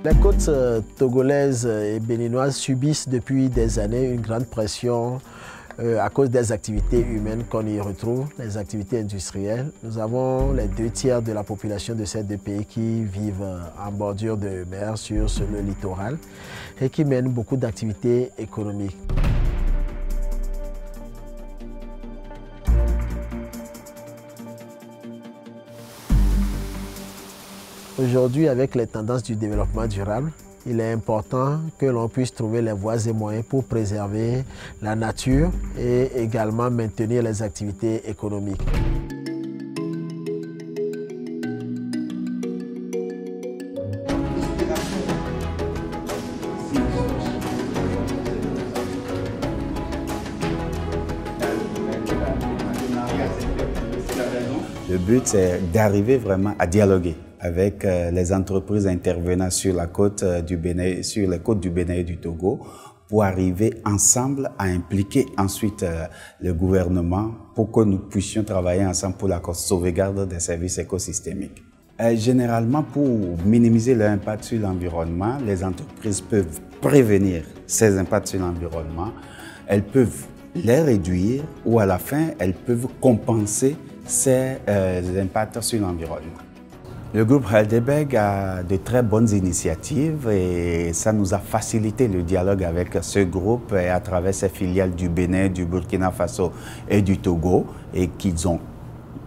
Les côtes togolaises et béninoises subissent depuis des années une grande pression à cause des activités humaines qu'on y retrouve, les activités industrielles. Nous avons les 2/3 de la population de ces deux pays qui vivent en bordure de mer sur le littoral et qui mènent beaucoup d'activités économiques. Aujourd'hui, avec les tendances du développement durable, il est important que l'on puisse trouver les voies et moyens pour préserver la nature et également maintenir les activités économiques. Le but, c'est d'arriver vraiment à dialoguer avec les entreprises intervenant sur la côte du Bénin, sur les côtes du Bénin et du Togo, pour arriver ensemble à impliquer ensuite le gouvernement pour que nous puissions travailler ensemble pour la sauvegarde des services écosystémiques. Généralement, pour minimiser l'impact sur l'environnement, les entreprises peuvent prévenir ces impacts sur l'environnement, elles peuvent les réduire ou à la fin, elles peuvent compenser ces impacts sur l'environnement. Le groupe Heidelberg a de très bonnes initiatives et ça nous a facilité le dialogue avec ce groupe et à travers ses filiales du Bénin, du Burkina Faso et du Togo, et qu'ils ont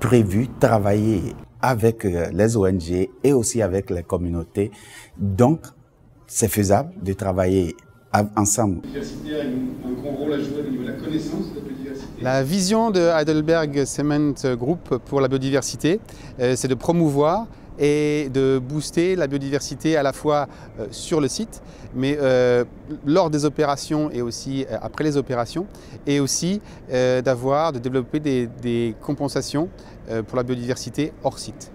prévu travailler avec les ONG et aussi avec les communautés. Donc, c'est faisable de travailler ensemble. La biodiversité a un grand rôle à jouer au niveau de la connaissance de la biodiversité. La vision de Heidelberg Cement Group pour la biodiversité, c'est de promouvoir et de booster la biodiversité à la fois sur le site, mais lors des opérations et aussi après les opérations, et aussi de développer des compensations pour la biodiversité hors site.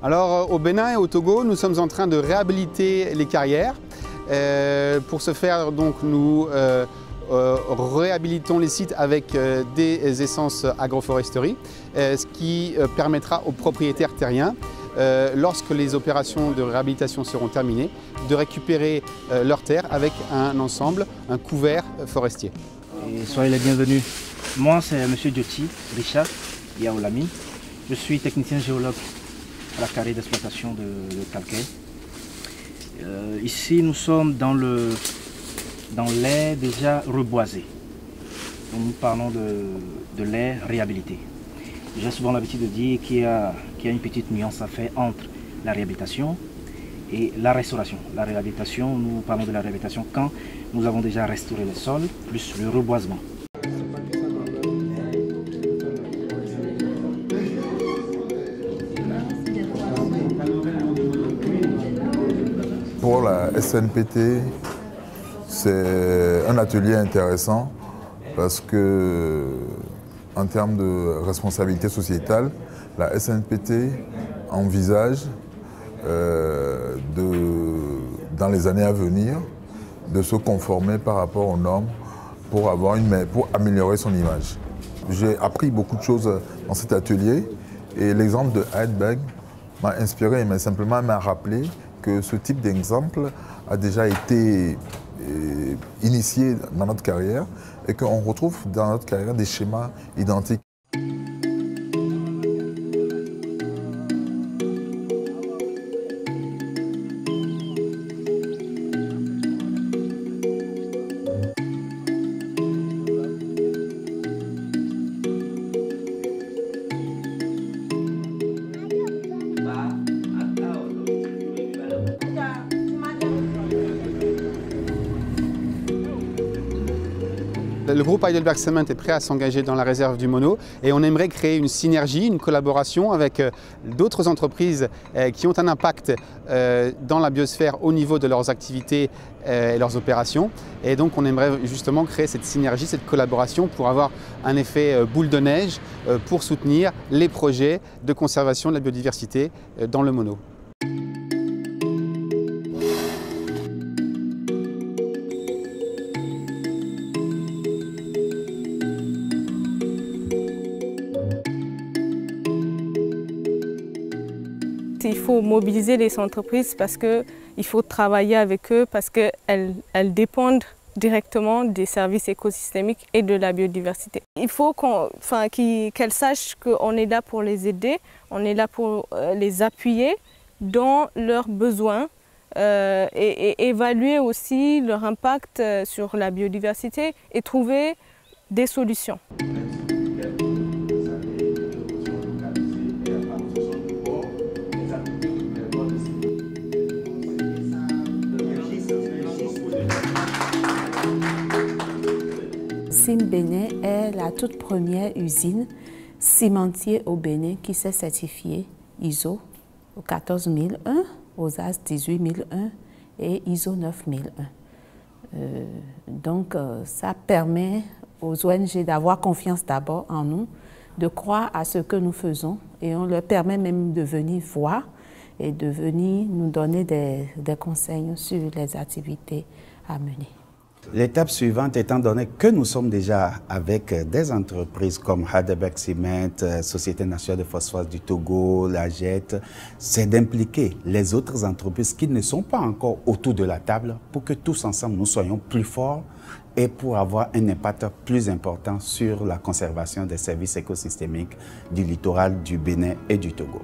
Alors au Bénin et au Togo, nous sommes en train de réhabiliter les carrières. Pour ce faire, donc, nous réhabilitons les sites avec des essences agroforesterie, ce qui permettra aux propriétaires terriens, lorsque les opérations de réhabilitation seront terminées, de récupérer leurs terres avec un ensemble, un couvert forestier. Et soyez les bienvenus. Moi, c'est M. Dioti, Richard Yaolami. Je suis technicien géologue à la carrière d'exploitation de calcaire. Ici, nous sommes dans l'air déjà reboisé. Donc, nous parlons de l'air réhabilité. J'ai souvent l'habitude de dire qu'il y a une petite nuance à faire entre la réhabilitation et la restauration. La réhabilitation, nous parlons de la réhabilitation quand nous avons déjà restauré le sol, plus le reboisement. Pour la SNPT, c'est un atelier intéressant parce que, en termes de responsabilité sociétale, la SNPT envisage dans les années à venir de se conformer par rapport aux normes pour améliorer son image. J'ai appris beaucoup de choses dans cet atelier et l'exemple de Heidelberg m'a inspiré, mais simplement m'a rappelé que ce type d'exemple a déjà été initié dans notre carrière et qu'on retrouve dans notre carrière des schémas identiques. Le groupe Heidelberg Cement est prêt à s'engager dans la réserve du Mono et on aimerait créer une synergie, une collaboration avec d'autres entreprises qui ont un impact dans la biosphère au niveau de leurs activités et leurs opérations. Et donc on aimerait justement créer cette synergie, cette collaboration pour avoir un effet boule de neige pour soutenir les projets de conservation de la biodiversité dans le Mono. Il faut mobiliser les entreprises parce que il faut travailler avec eux parce qu'elles dépendent directement des services écosystémiques et de la biodiversité. Il faut qu'elles sachent qu'on est là pour les aider, on est là pour les appuyer dans leurs besoins et évaluer aussi leur impact sur la biodiversité et trouver des solutions. CIM Bénin est la toute première usine cimentière au Bénin qui s'est certifiée ISO 14001, OSAS 18001 et ISO 9001. Donc ça permet aux ONG d'avoir confiance d'abord en nous, de croire à ce que nous faisons et on leur permet même de venir voir et de venir nous donner des conseils sur les activités à mener. L'étape suivante, étant donné que nous sommes déjà avec des entreprises comme Heidelberg Cement, Société nationale de phosphate du Togo, la JET, c'est d'impliquer les autres entreprises qui ne sont pas encore autour de la table pour que tous ensemble nous soyons plus forts et pour avoir un impact plus important sur la conservation des services écosystémiques du littoral du Bénin et du Togo.